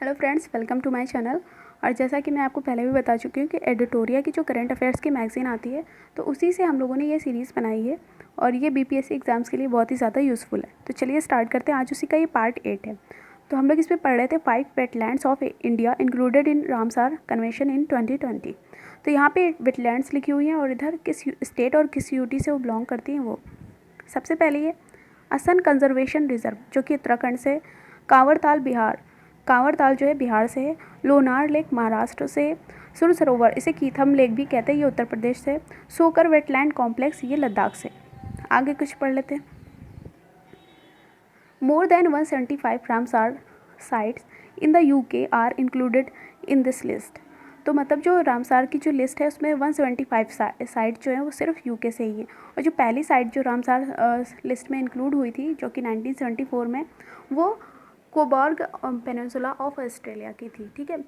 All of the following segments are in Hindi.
Hello friends, welcome to my channel. और जैसा कि मैं आपको पहले भी बता चुकी हूँ कि एडिटोरिया की जो करंट अफेयर्स की मैगज़ीन आती है, तो उसी से हम लोगों ने ये सीरीज़ बनाई है और ये बीपीएससी एग्ज़ाम्स के लिए बहुत ही ज़्यादा यूज़फुल है। तो चलिए स्टार्ट करते हैं। आज उसी का ये पार्ट 8 है। तो हम लोग इसमें पढ़ रहे थे 5 wetlands of India included in Ramsar convention in 2020। तो यहाँ पे वेटलैंड्स लिखी हुई हैं और इधर किस स्टेट और किस यूटी से वो बिलोंग करती हैं वो। सबसे पहले ये असम कंजर्वेशन रिजर्व जो कि उत्तराखंड से, कांवरताल जो है बिहार से है, लोनार लेक महाराष्ट्र से, सुर सरोवर इसे कीथम लेक भी कहते हैं ये उत्तर प्रदेश से, सोकर वेटलैंड कॉम्प्लेक्स ये लद्दाख से। आगे कुछ पढ़ लेते हैं। More than 175 Ramsar sites in the UK are included in this list. तो मतलब जो रामसार की जो लिस्ट है उसमें 175 साइट जो है वो सिर्फ यूके से ही है। और जो पहली साइट जो रामसार लिस्ट में इंक्लूड हुई थी जो कि 1974 में, वो कोबर्ग पेनिनसुला ऑफ ऑस्ट्रेलिया की थी। ठीक है,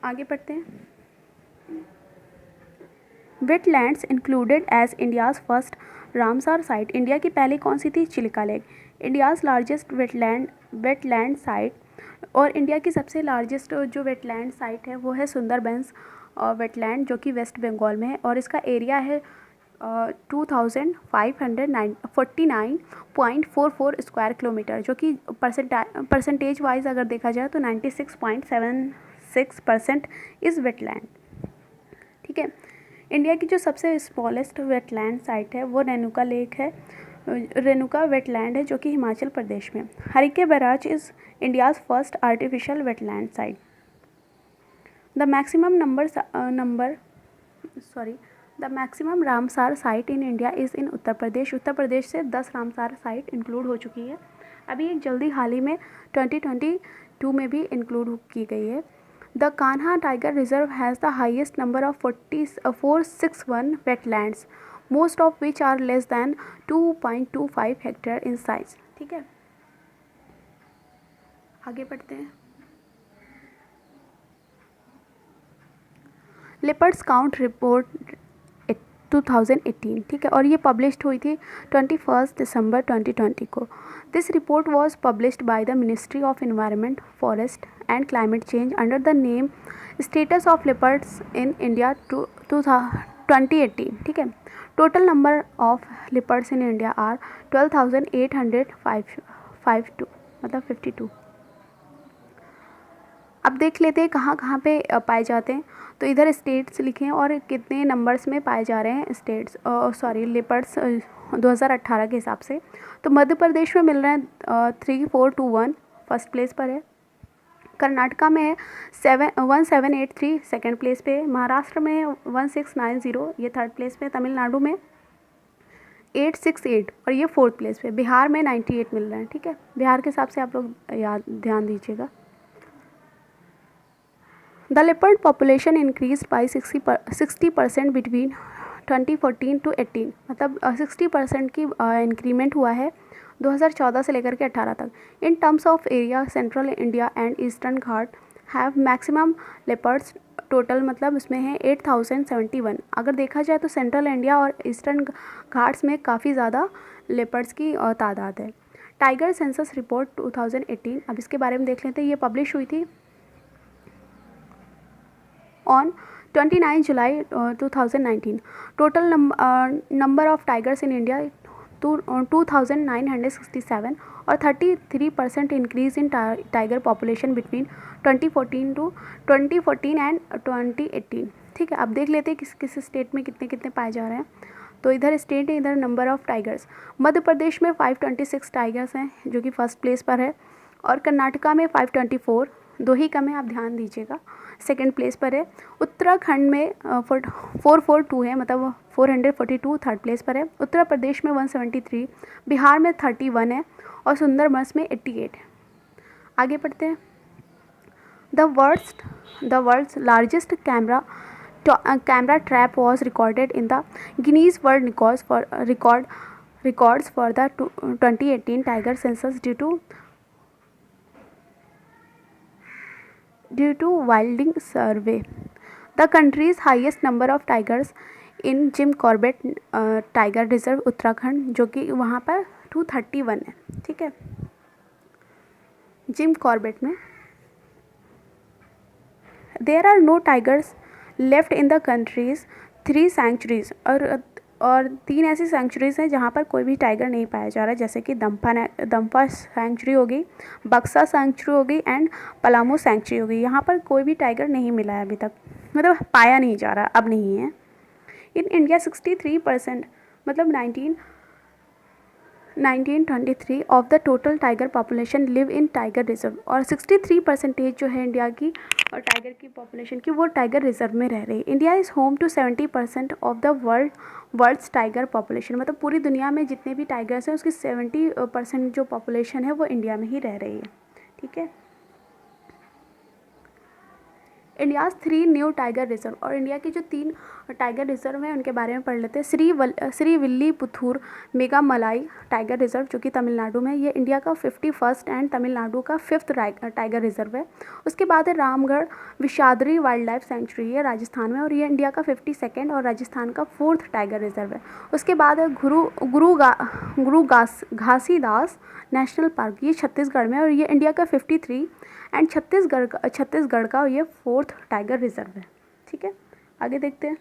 आगे पढ़ते हैं। Wetlands included as India's first Ramsar site. India की पहली कौन सी थी? Chilika lake. India's largest wetland site, और इंडिया की सबसे लार्जेस्ट जो वेटलैंड साइट है वो है सुंदरबंस वेटलैंड जो कि वेस्ट बंगाल में है, और इसका एरिया है 2549.44 स्क्वायर किलोमीटर, जो कि परसेंटेज वाइज अगर देखा जाए तो 96.76% इज़ वेटलैंड। ठीक है, इंडिया की जो सबसे स्मॉलेस्ट वेटलैंड साइट है वो रेणुका वेटलैंड है जो कि हिमाचल प्रदेश में। Harike barrage is India's first artificial wetland site. The maximum Ramsar site in India is in Uttar Pradesh. Uttar Pradesh से 10 रामसार साइट इंक्लूड हो चुकी है। अभी एक जल्दी हाल ही में 2022 में भी इंक्लूड की गई है। The Kanha tiger reserve has the highest number of 461 wetlands, most of which are less than 2.25 hectare in size. ठीक है, आगे बढ़ते हैं। Leopards count report 2018। ठीक है, और ये पब्लिश्ड हुई थी 21 दिसंबर 2020 को। This report was published by the ministry of environment, forest and climate change under the name status of leopards in India 2018। ठीक है, total number of leopards in India are 12,852, मतलब 52। अब देख लेते हैं कहाँ कहाँ पे पाए जाते हैं। तो इधर स्टेट्स लिखे हैं और कितने नंबर्स में पाए जा रहे हैं लेपर्ड्स 2018 के हिसाब से। तो मध्य प्रदेश में मिल रहे हैं 3421 फर्स्ट प्लेस पर है। कर्नाटका में है 1783 सेकेंड प्लेस पे है। महाराष्ट्र में 1690 ये थर्ड प्लेस पे है। तमिलनाडु में 868 और ये फोर्थ प्लेस पे। बिहार में 98 मिल रहे हैं। ठीक है, बिहार के हिसाब से आप लोग ध्यान दीजिएगा। The leopard population increased by 60% between 2014 to 18। मतलब 60% की इंक्रीमेंट हुआ है 2014 से लेकर के 18 तक। In terms of area central India and eastern Ghat have maximum leopards total, मतलब उसमें है 8071। अगर देखा जाए तो सेंट्रल इंडिया और ईस्टर्न घाट्स में काफ़ी ज़्यादा लेपर्ड्स की तादाद है। टाइगर सेंसस रिपोर्ट 2018, अब इसके बारे में देख लेते हैं। ये पब्लिश हुई थी on 29 July 2019. Total number of tigers in India 2,967 और 33% increase in tiger population between 2014 and 2018। ठीक है, अब देख लेते हैं किस किस स्टेट में कितने कितने पाए जा रहे हैं। तो इधर स्टेट है, इधर number of tigers. Madhya Pradesh में 526 टाइगर्स हैं जो कि फर्स्ट प्लेस पर है, और कर्नाटका में 524, दो ही कम है, आप ध्यान दीजिएगा, सेकेंड प्लेस पर है। उत्तराखंड में 442 है, मतलब 442 थर्ड प्लेस पर है। उत्तर प्रदेश में 173, बिहार में 31 है, और सुंदरबंस में 88 है। आगे बढ़ते हैं। The world's largest camera trap was recorded in the Guinness world records for the 2018 tiger census due to wilding survey. The country's highest number of tigers in Jim Corbett tiger reserve Uttarakhand, जो कि वहाँ पर 231 है। ठीक है, जिम कॉर्बेट में, there are no tigers left in the countries 3 centuries, और 3 ऐसी सेंचुरीज हैं जहाँ पर कोई भी टाइगर नहीं पाया जा रहा है, जैसे कि दम्पा सेंचुरी होगी, बक्सा सेंचुरी होगी एंड पलामू सेंचुरी होगी। यहाँ पर कोई भी टाइगर नहीं मिला है अभी तक, मतलब पाया नहीं जा रहा, अब नहीं है। इन इंडिया 63%, मतलब 1923 of the total tiger population live in tiger reserve, और 63% जो है इंडिया की और टाइगर की पॉपुलेशन की वो टाइगर रिजर्व में रह रही है। India is home to 70% of the world's tiger population, मतलब पूरी दुनिया में जितने भी टाइगर्स हैं उसकी 70% जो पॉपुलेशन है वो इंडिया में ही रह रही है। ठीक है, इंडियाज़ 3 न्यू टाइगर रिजर्व, और इंडिया की जो 3 टाइगर रिजर्व हैं उनके बारे में पढ़ लेते हैं। श्री विल्लीपुथूर मेघामलाई टाइगर रिजर्व जो कि तमिलनाडु में, ये इंडिया का 51st एंड तमिलनाडु का 5th टाइगर रिजर्व है। उसके बाद है रामगढ़ विषादरी वाइल्ड लाइफ सेंचुरी, है राजस्थान में, और ये इंडिया का 52nd और राजस्थान का 4th टाइगर रिजर्व है। उसके बाद है घासीदास नेशनल पार्क, ये छत्तीसगढ़ में, और ये इंडिया का 53 एंड छत्तीसगढ़ का ये 4th टाइगर रिजर्व है। ठीक है, आगे देखते हैं।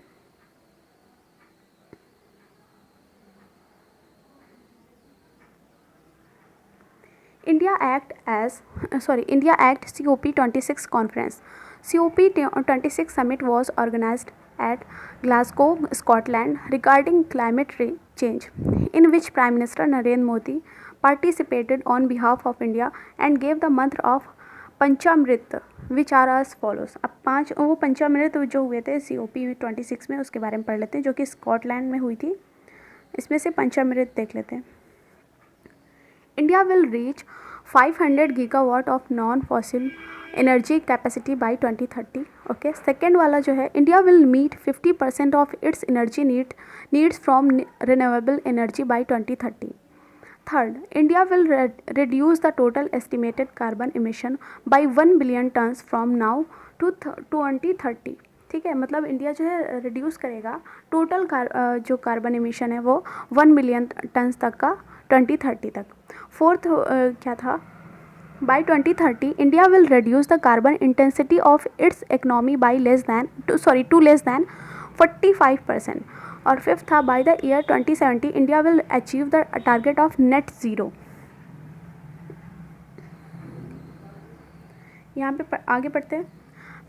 India act COP26 conference, COP26 summit was organized at Glasgow, Scotland regarding climate change, in which Prime Minister Narendra Modi participated on behalf of India and gave the mantra of Panchamrit which are as follows। अब 5 वो पंचामृत जो हुए थे COP26 में, उसके बारे में पढ़ लेते हैं, जो कि स्कॉटलैंड में हुई थी। इसमें से पंचामृत देख लेते हैं। India will reach 500 gigawatt of non fossil energy capacity by 2030। Okay, second वाला जो है, India will meet 50% of its energy needs from renewable energy by 2030। Third, India will reduce the total estimated carbon emission by 1 billion tons from now to 2030। ठीक है, मतलब इंडिया जो है रिड्यूस करेगा टोटल जो कार्बन एमिशन है वो 1 बिलियन टन्स तक का 2030 तक। फोर्थ क्या था, by 2030 India will reduce the carbon intensity of its economy by to less than 45%। और फिफ्थ था, by the year 2070 India will achieve the target of net zero. यहाँ पे आगे पढ़ते हैं।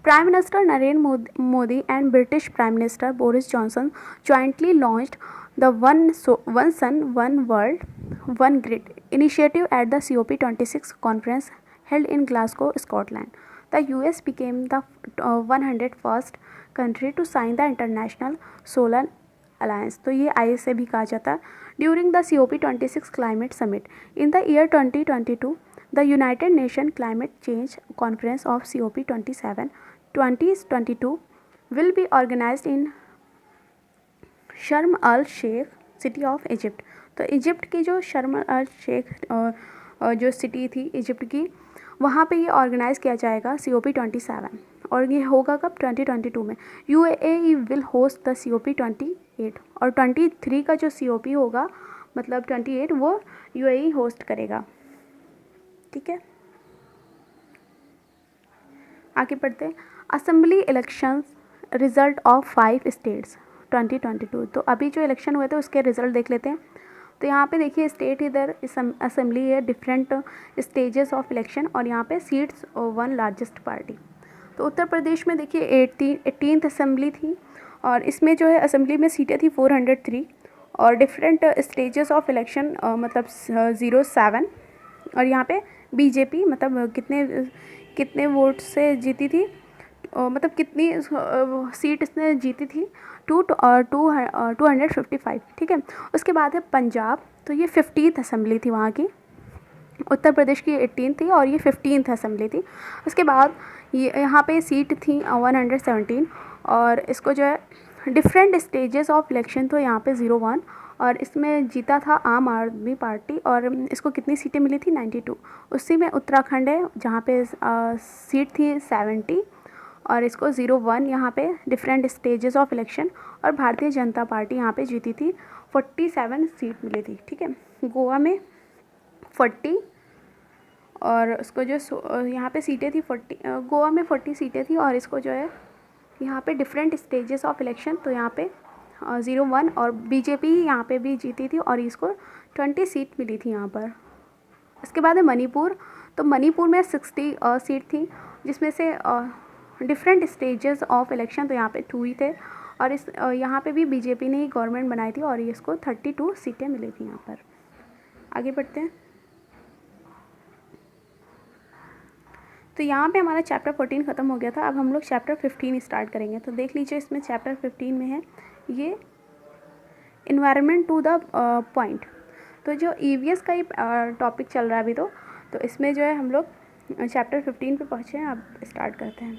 Prime minister Narendra Modi and British prime minister Boris Johnson jointly launched the one sun one world one grid initiative at the COP26 conference held in Glasgow, Scotland. The US became the 101st country to sign the International Solar Alliance, तो ये IS से भी कहा जाता है। During the COP26 Climate Summit in the year 2022, the United Nations Climate Change Conference of COP27 2022 will be organized in शर्म अल शेख सिटी ऑफ इजिप्ट। तो इजिप्ट की जो शर्म अल शेख जो सिटी थी इजिप्ट की, वहाँ पे ये ऑर्गेनाइज़ किया जाएगा COP27, और ये होगा कब, 2022 में। UAE will host the COP28, और 23 का जो COP होगा, मतलब 28 वो UAE होस्ट करेगा। ठीक है, आगे पढ़ते हैं। Assembly elections result of 5 states 2022। तो अभी जो इलेक्शन हुए थे उसके रिजल्ट देख लेते हैं। तो यहाँ पे देखिए स्टेट इधर असेंबली है, डिफरेंट स्टेजेस ऑफ इलेक्शन, और यहाँ पे सीट्स 1 लार्जेस्ट पार्टी। तो उत्तर प्रदेश में देखिए 18th असेंबली थी, और इसमें जो है असेंबली में सीटें थी 403, और डिफरेंट स्टेजेस ऑफ इलेक्शन मतलब 07, और यहाँ पे बीजेपी मतलब कितने वोट से जीती थी, मतलब कितनी सीट इसने जीती थी, 255। ठीक है, उसके बाद है पंजाब, तो ये 50th असेंबली थी वहाँ की। उत्तर प्रदेश की 18 थी और ये 15th असेंबली थी। उसके बाद ये यहाँ पे सीट थी 117, और इसको जो है डिफरेंट स्टेजेस ऑफ इलेक्शन तो यहाँ पे 01, और इसमें जीता था आम आदमी पार्टी, और इसको कितनी सीटें मिली थी, 92। उसी में उत्तराखंड है जहाँ पे सीट थी 70, और इसको 01 यहाँ पे डिफरेंट स्टेजेस ऑफ इलेक्शन, और भारतीय जनता पार्टी यहाँ पे जीती थी, 47 सीट मिली थी। ठीक है, गोवा में 40, और उसको जो यहाँ पे सीटें थी 40, गोवा में 40 सीटें थी, और इसको जो है यहाँ पे डिफरेंट स्टेजेस ऑफ इलेक्शन, तो यहाँ पे 01, और बीजेपी यहाँ पे भी जीती थी और इसको 20 सीट मिली थी यहाँ पर। इसके बाद है मणिपुर। तो मणिपुर में 60 सीट थी, जिसमें से डिफरेंट स्टेजेस ऑफ इलेक्शन, तो यहाँ पे 2 ही थे, और इस यहाँ पे भी बीजेपी ने ही गवर्नमेंट बनाई थी और इसको 32 सीटें मिली थी यहाँ पर। आगे बढ़ते हैं। तो यहाँ पे हमारा चैप्टर 14 ख़त्म हो गया था। अब हम लोग चैप्टर 15 स्टार्ट करेंगे। तो देख लीजिए, इसमें चैप्टर 15 में है ये इन्वायरमेंट टू द पॉइंट। तो जो ईवीएस का ही टॉपिक चल रहा है अभी, तो इसमें जो है हम लोग चैप्टर 15 पे पहुँचे हैं। अब स्टार्ट करते हैं।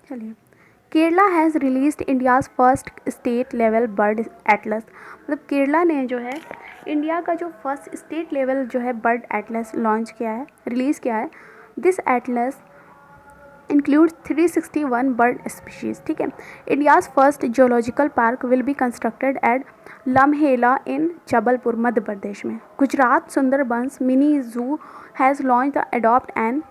चलिए, Kerala has released India's first state level bird Atlas. मतलब केरला ने जो है इंडिया का जो फर्स्ट स्टेट लेवल जो है बर्ड एटलस लॉन्च किया है, रिलीज़ किया है। This Atlas includes 361 bird species. ठीक है। India's first zoological park will be constructed at Lamhela in Jabalpur Madhya Pradesh में। गुजरात सुंदरबंस मिनी जू has launched the Adopt an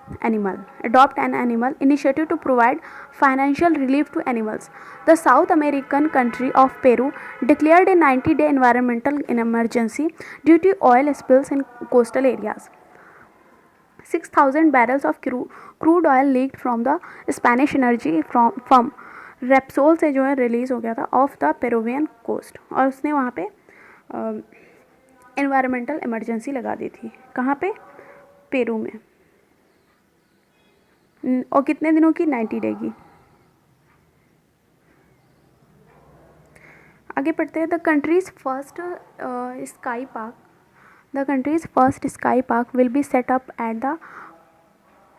Animal initiative to provide financial relief to animals. The South American country of Peru declared a 90-day environmental emergency due to oil spills in coastal areas. 6,000 barrels of crude oil leaked from the Spanish energy firm Repsol से जो है रिलीज़ हो गया था ऑफ द पेरुवियन कोस्ट, और उसने वहाँ पे एनवायरमेंटल इमरजेंसी लगा दी थी। कहाँ पे? पेरू में। और कितने दिनों की? 90 डे की। आगे पढ़ते हैं। The countries first sky park The country's first sky park will be set up at the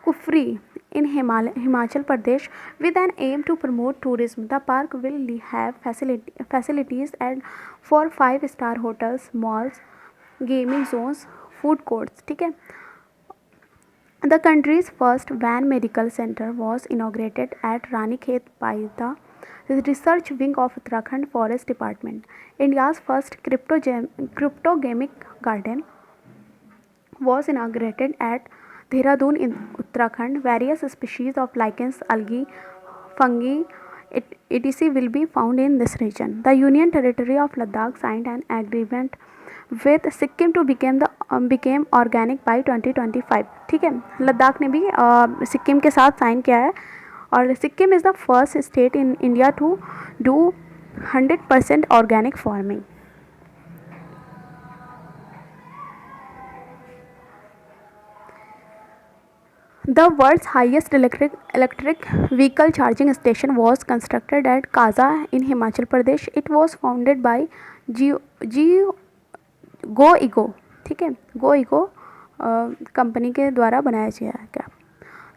Kufri in Himachal Pradesh with an aim to promote tourism. The park will have facilities for 5-star hotels, malls, gaming zones, food courts. ठीक है। The country's first Van Medical Center was inaugurated at Ranikhet by the research wing of Uttarakhand Forest Department. India's first cryptogamic garden was inaugurated at Dehradun in Uttarakhand. Various species of lichens, algae, fungi, etc. will be found in this region. The Union Territory of Ladakh signed an agreement with Sikkim to became organic by 2025. ठीक है। लद्दाख ने भी सिक्किम के साथ साइन किया है, और Sikkim is the first state in India to do 100% organic farming. The world's highest electric vehicle charging station was constructed at Kaza in Himachal Pradesh. It was founded by GoEgo, ठीक है, GoEgo कंपनी के द्वारा बनाया गया है। क्या?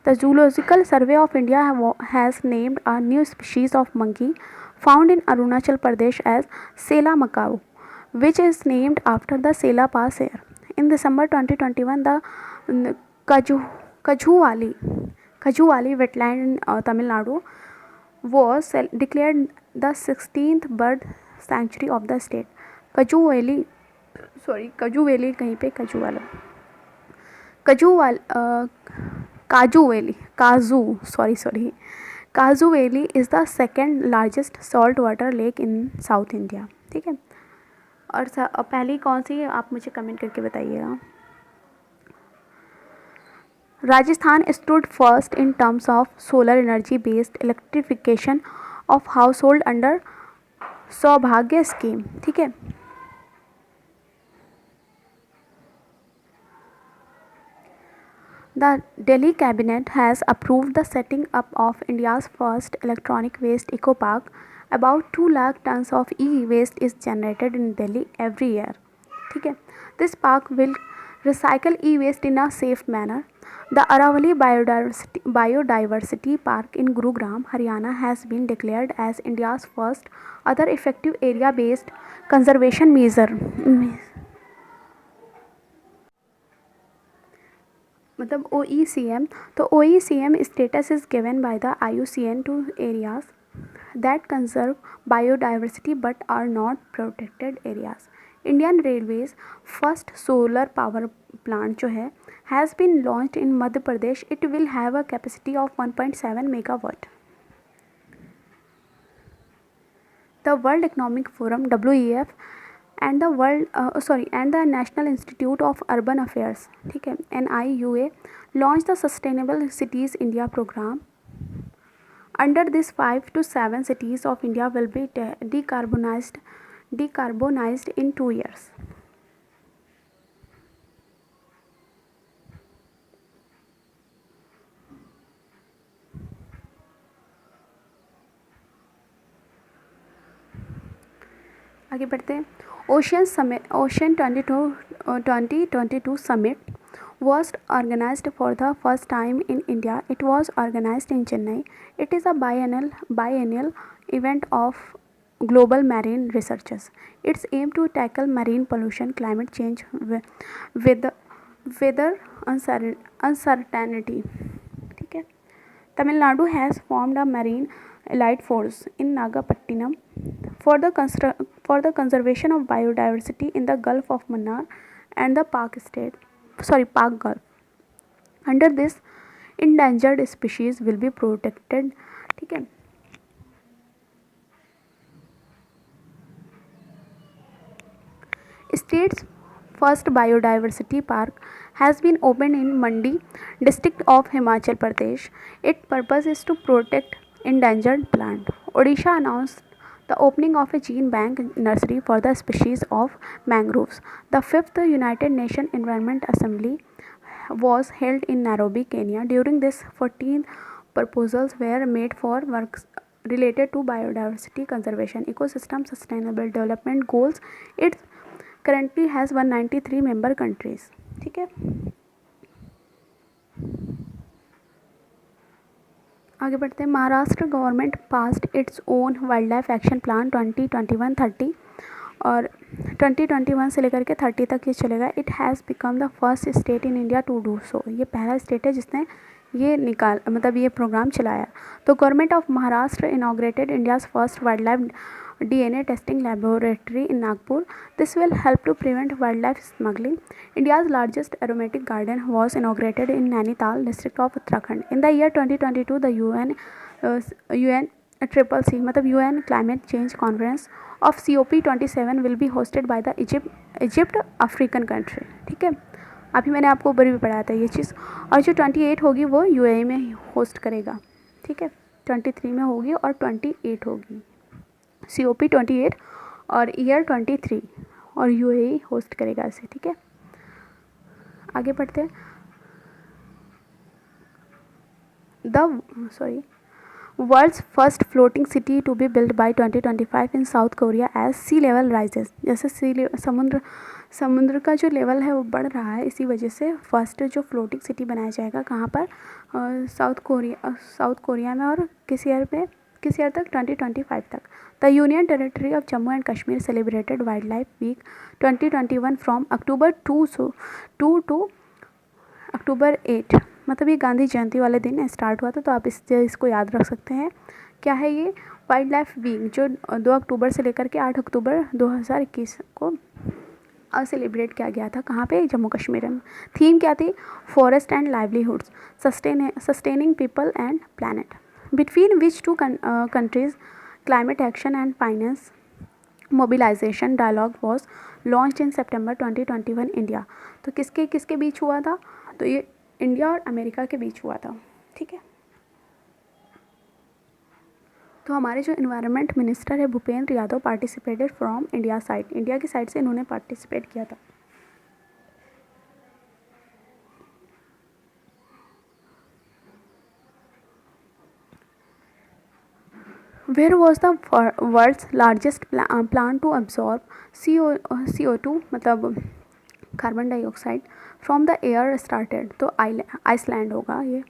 The Zoological Survey of India has named a new species of monkey found in Arunachal Pradesh as Sela macaw, which is named after the Sela Pass here. In December 2021, the Kajuwali wetland in Tamil Nadu was declared the 16th bird sanctuary of the state. Kajuwali कहीं पे काजू valley is the second largest salt water lake in south India. ठीक है। और पहली कौन सी है आप मुझे कमेंट करके बताइएगा। Rajasthan stood first in terms of solar energy based electrification of household under सौभाग्य स्कीम। ठीक है। The Delhi cabinet has approved the setting up of India's first electronic waste eco park. About 2 lakh tons of e-waste is generated in Delhi every year. ठीक है। This park will recycle e-waste in a safe manner. The Aravali Biodiversity Park in Gurugram, Haryana has been declared as India's first other effective area-based conservation measure. मतलब OECM, तो OECM status is given by the IUCN to areas that conserve biodiversity but are not protected areas. Indian Railways first solar power plant जो है has been launched in Madhya Pradesh. It will have a capacity of 1.7 megawatt. The World Economic Forum WEF and the National Institute of Urban Affairs, ठीक है, NIUA, launched the Sustainable Cities India program. Under this, 5 to 7 cities of India will be decarbonized in 2 years. आगे बढ़ते हैं. Ocean 2022 Summit was organized for the first time in India. It was organized in Chennai. It is a biennial event of global marine researchers. Its aim to tackle marine pollution, climate change, weather uncertainty. ठीक है. Tamil Nadu has formed a marine elite force in Nagapattinam for the conservation of biodiversity in the Gulf of Mannar and the Pak Gulf. Under this, endangered species will be protected. ठीक है. State's first biodiversity park has been opened in Mandi district of Himachal Pradesh. Its purpose is to protect endangered plant. Odisha announced the opening of a gene bank nursery for the species of mangroves. The 5th United Nations Environment Assembly was held in Nairobi, Kenya. During this, 14 proposals were made for works related to biodiversity conservation, ecosystem sustainable development goals. It currently has 193 member countries. ठीक है. आगे बढ़ते हैं. Maharashtra government passed its own wild life action plan 2021-30 और 2021 से लेकर के 30 तक ये चलेगा. It has become the first state in India to do so. ये पहला स्टेट है जिसने ये ये प्रोग्राम चलाया. तो government of Maharashtra inaugurated India's first wild life DNA testing laboratory in Nagpur. This will help to prevent wildlife smuggling. India's largest aromatic garden was inaugurated in Nainital district of Uttarakhand. In the year 2022, the UN Climate Change Conference of COP27 will be hosted by the Egypt African country. ठीक है. अभी मैंने आपको ऊपर भी पढ़ाया था ये चीज़. और जो 28 होगी वो UAE में होस्ट करेगा. ठीक है. 23 में होगी और 28 होगी. COP 28 और ईयर 23 और UAE होस्ट करेगा इसे. ठीक है. आगे बढ़ते हैं. World's first floating city to be build by 2025 in South Korea as sea level rises. जैसे समुद्र का जो लेवल है वो बढ़ रहा है, इसी वजह से फर्स्ट जो फ्लोटिंग सिटी बनाया जाएगा कहाँ पर, साउथ कोरिया में. और किस ईयर तक, 2025 तक. The union territory of Jammu and Kashmir celebrated wildlife week 2021 from October 2 to October 8. मतलब ये गांधी जयंती वाले दिन स्टार्ट हुआ था, तो आप इसको याद रख सकते हैं. क्या है ये वाइल्ड लाइफ वीक, जो 2 अक्टूबर से लेकर के 8 अक्टूबर 2021 को सेलिब्रेट किया गया था. कहाँ पे, जम्मू कश्मीर में. थीम क्या थी, forest and livelihoods, sustaining people and planet, between which two countries climate action and finance mobilization dialogue was launched in September 2021 India. तो किसके बीच हुआ था, तो ये इंडिया और अमेरिका के बीच हुआ था. ठीक है. तो हमारे जो इन्वायरमेंट मिनिस्टर है Bhupendra Yadav participated from India side, India की साइड से इन्होंने पार्टिसिपेट किया था. Where was the world's largest plant to absorb CO2, मतलब carbon dioxide from the air started, तो आइसलैंड होगा ये।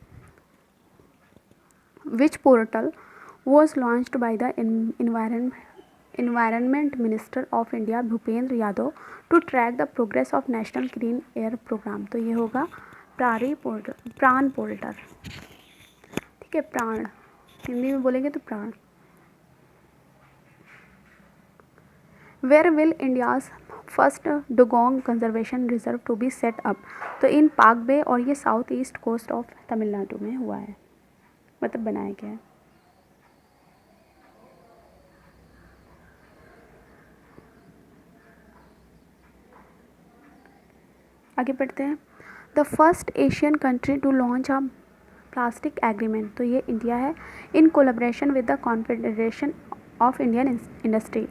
Which portal was launched by the environment minister of India Bhupender Yadav to track the progress of national clean air programme, तो ये होगा प्राण पोर्टल। ठीक है, प्राण हिंदी में बोलेंगे तो प्राण। Where will India's first dugong conservation reserve to be set up, तो इन पाक बे, और ये south east coast of Tamil Nadu में हुआ है, मतलब बनाया गया है। आगे बढ़ते हैं। The first Asian country to launch a plastic agreement, तो ये इंडिया है, in collaboration with the Confederation of Indian Industry.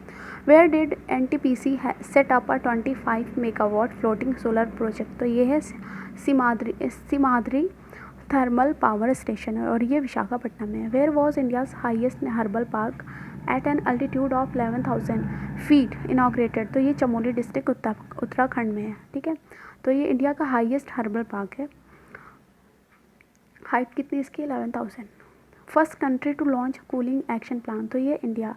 Where did NTPC set up a 25 megawatt floating solar project, तो ये है सिमाद्री थर्मल पावर स्टेशन, और ये विशाखापट्टनम में है। Where was India's highest herbal park at an altitude of 11,000 feet inaugurated, तो ये चमोली डिस्ट्रिक्ट उत्तराखंड में है। ठीक है, तो ये इंडिया का हाईएस्ट हर्बल पार्क है। हाइट कितनी इसकी? 11,000। First country to launch cooling action plan, तो ये इंडिया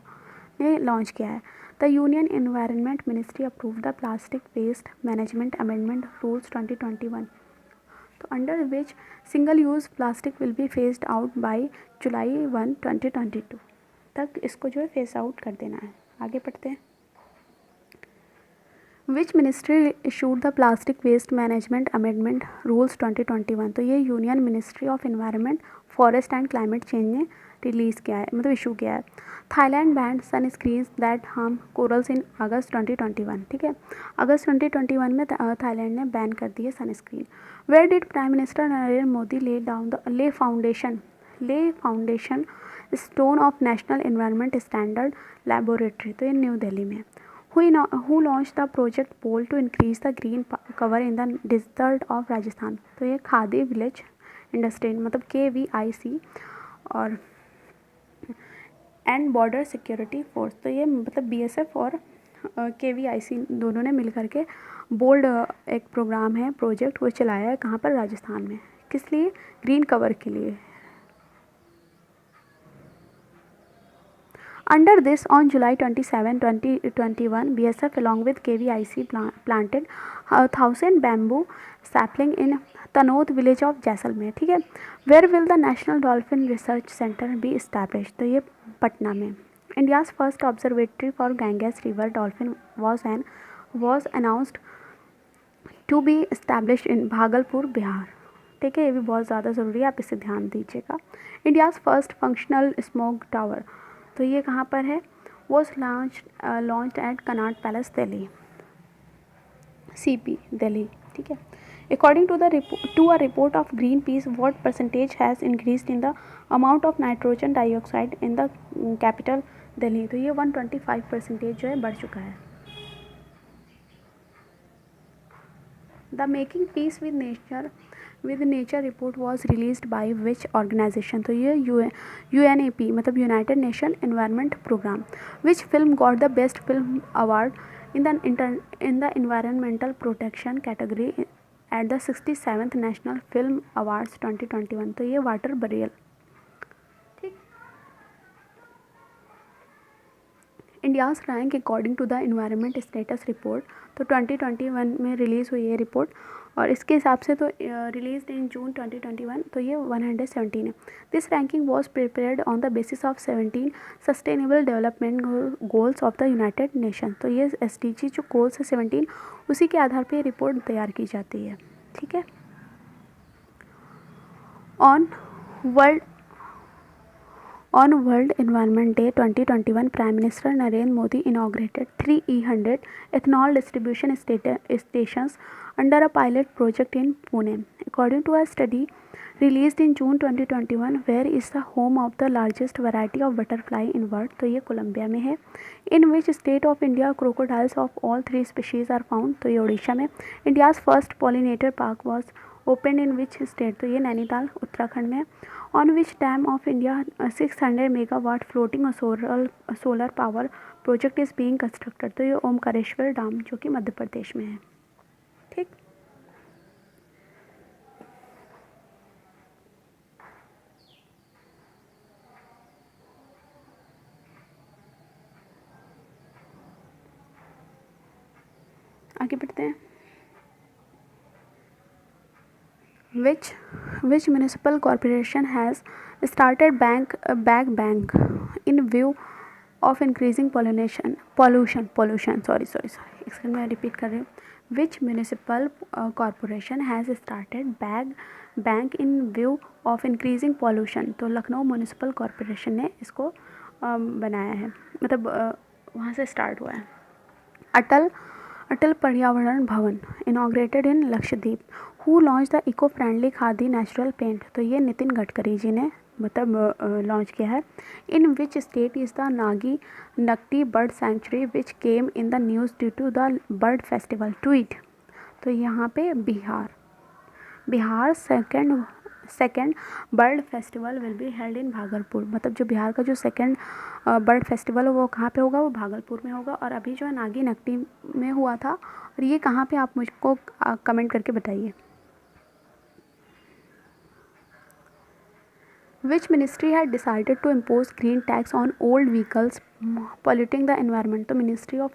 ने लॉन्च किया है। The union environment ministry approve the plastic waste management amendment rules 2021, तो under which single use plastic will be phased out by July 1, 2022 तक इसको जो है फेस आउट कर देना है। आगे बढ़ते हैं। Which ministry issued the plastic waste management amendment rules 2021, तो ये union ministry of environment forest and climate change ने रिलीज़ किया है, मतलब इशू किया है। Thailand banned sunscreens that harm corals in August 2021, ठीक है, अगस्त 2021 में थाईलैंड ने बैन कर दी है sunscreen. Where did prime minister Narendra Modi lay foundation stone of national environment standard laboratory, तो ये न्यू दिल्ली में। Who launched the project pole to increase the green cover in the desert of Rajasthan, तो ये खादी विलेज इंडस्ट्री, मतलब KVIC और एंड बॉर्डर सिक्योरिटी फोर्स, तो ये मतलब BSF और KVIC दोनों ने मिल करके बोल्ड एक प्रोग्राम है, प्रोजेक्ट वो चलाया है, कहाँ पर? राजस्थान में। किस लिए? ग्रीन कवर के लिए। Under this, on July 27, 2021, BSF along with KVIC planted 1,000 bamboo sapling in Tanod village of Jaisalmer, ठीक है। Where will the national dolphin research centre be establish, तो ये पटना में। India's first observatory for Ganges river dolphin was announced to be establish in Bhagalpur, Bihar, ठीक है, ये भी बहुत ज़्यादा ज़रूरी है, आप इसे ध्यान दीजिएगा। India's first functional smoke tower, तो ये कहाँ पर है? Was launched at Connaught Place Delhi, CP Delhi, ठीक है। According to a report of Greenpeace, what percentage has increase in the amount of nitrogen dioxide in the capital Delhi, तो ये 125% जो है बढ़ चुका है। The making peace with nature report was released by which organisation, तो ये UNEP, मतलब united nation environment programme. Which film got the best film award in the environmental protection category at the 67th national film awards 2021, तो ये वाटर बरियल, ठीक। India's rank according to the environment status report, तो 2021 में रिलीज़ हुई है रिपोर्ट, और इसके हिसाब से तो रिलीज इन जून 2021, तो ये 117 है। This ranking was prepared on the basis of 17 sustainable development goals of the United nation, तो ये SDG जो गोल्स है 17, उसी के आधार पर रिपोर्ट तैयार की जाती है, ठीक है। On world environment day 2021, prime minister Narendra Modi inaugurated 3 E100 ethanol distribution stations under a pilot project in Pune. According to a study released in June 2021, where is the home of the largest variety of butterfly in world, तो ये कोलंबिया में है। In which state of India crocodiles of all 3 species are found, तो ये उड़ीसा में। India's first pollinator park was opened in which state, तो ये नैनीताल उत्तराखंड में। On which dam of India 600 megawatt floating solar power project is being constructed, तो ये ओमकारेश्वर डैम जो कि मध्य प्रदेश में है, ठीक। आगे बढ़ते हैं। Which municipal corporation has started bank in view of increasing pollution sorry एक सेकंड मैं रिपीट कर रही हूँ। Which municipal corporation has started bank in view of increasing pollution? तो लखनऊ म्यूनिसिपल कॉरपोरेशन ने इसको बनाया है, मतलब वहाँ से स्टार्ट हुआ है। Atal Paryavaran Bhawan inaugurated in Lakshadweep. Who launched the eco friendly Khadi natural paint? तो ये नितिन गडकरी जी ने मतलब लॉन्च किया है। In which state is the Nagi Nakti bird sanctuary which came in the news due to the bird festival tweet? तो यहाँ पे Bihar second bird festival will be held in Bhagalpur. मतलब जो बिहार का जो सेकेंड बर्ड फेस्टिवल है वो कहाँ पे होगा? वो भागलपुर में होगा। और अभी जो है नागी नकटी में हुआ था। और ये कहाँ पे, आप मुझको कमेंट करके बताइए। Which ministry had decided to impose green tax on old vehicles polluting the environment? तो Ministry of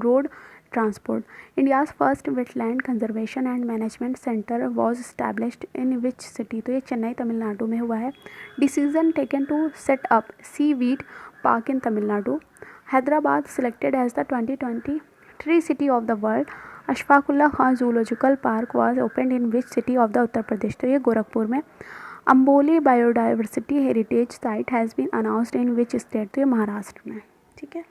Road Transport. India's first wetland conservation and management center was established in which city? तो ये चेन्नई तमिलनाडु में हुआ है। Decision taken to set up seaweed park in Tamil Nadu. Hyderabad selected as the 2020 tree city of the world. Ashfaqullah Khan zoological park was opened in which city of the Uttar Pradesh? तो ये गोरखपुर में। Amboli biodiversity heritage site has been announced in which state? तो ये महाराष्ट्र में। ठीक है।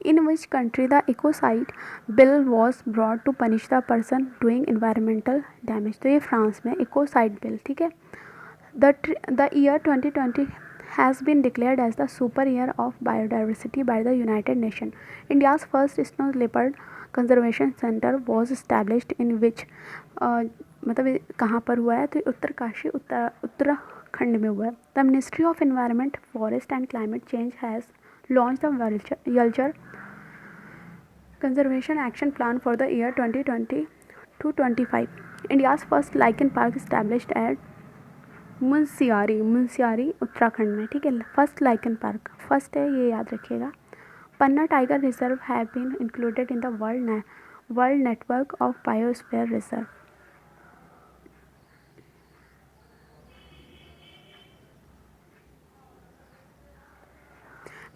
In which country the ecocide bill was brought to punish the person doing environmental damage? तो ये फ्रांस में इकोसाइड बिल। ठीक है। The year 2020 has been declared as the super year of biodiversity by the United Nations. India's first snow leopard conservation center was established in which मतलब कहाँ पर हुआ है? तो उत्तरकाशी उत्तराखंड में हुआ है। The ministry of environment forest and climate change has launch the vulture conservation action plan for the year 2020 to 25. India's first lichen park established at Munsiyari Uttarakhand में। ठीक है। फर्स्ट लाइकन पार्क फर्स्ट है, ये याद रखिएगा। Panna tiger reserve have been included in the world network of biosphere reserve.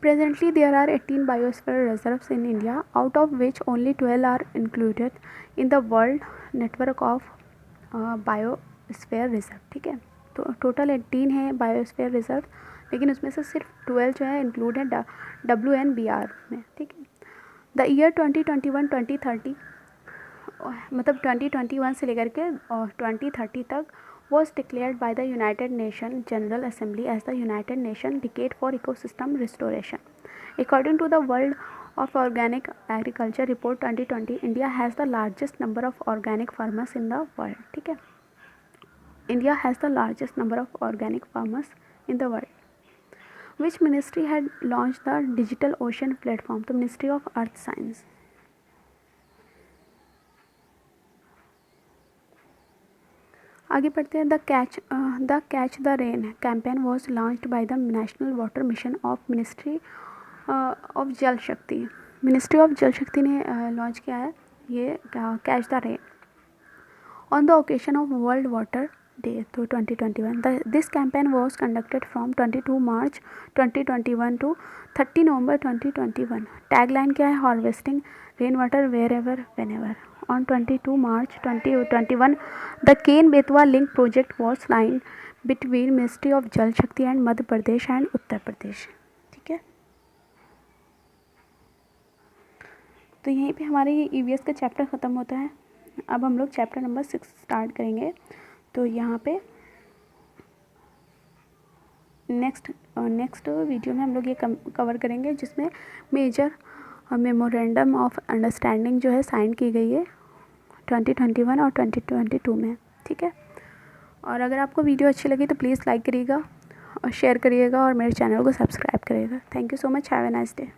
Presently there are 18 biosphere reserves in India, out of which only 12 are included in the world network of biosphere reserve. ठीक है। तो टोटल 18 है बायोस्फीयर रिजर्व, लेकिन उसमें से सिर्फ 12 जो है इंक्लूड है WNBR में। ठीक है। द ईयर 2021-2030 मतलब 2021 से लेकर के 2030 तक was declared by the United Nations General Assembly as the United Nations Decade for Ecosystem Restoration. According to the World of Organic Agriculture Report 2020, India has the largest number of organic farmers in the world. ठीक है। India has the largest number of organic farmers in the world. Which ministry had launched the Digital Ocean Platform? तो Ministry of Earth Science. आगे बढ़ते हैं। The catch the rain campaign was launched by the national water mission of ministry of जल शक्ति। मिनिस्ट्री ऑफ जल शक्ति ने लॉन्च किया है ये catch the rain on the occasion of world water day तो 2021। This campaign was conducted from 22 March 2021 to 30 November 2021। Tagline क्या है? Harvesting rain water wherever whenever. On 22 March 2021, the Ken-Betwa link project was signed between Ministry of Jal Shakti and Madhya Pradesh and Uttar Pradesh. ठीक है। तो यहीं पे हमारे ये EVS का चैप्टर ख़त्म होता है। अब हम लोग चैप्टर नंबर 6 स्टार्ट करेंगे। तो यहाँ पे नेक्स्ट वीडियो में हम लोग ये कवर करेंगे जिसमें मेजर मेमोरेंडम ऑफ अंडरस्टैंडिंग जो है साइन की गई है 2021 और 2022 में। ठीक है। और अगर आपको वीडियो अच्छी लगी तो प्लीज़ लाइक करिएगा और शेयर करिएगा और मेरे चैनल को सब्सक्राइब करिएगा। Thank you so much. Have a nice day.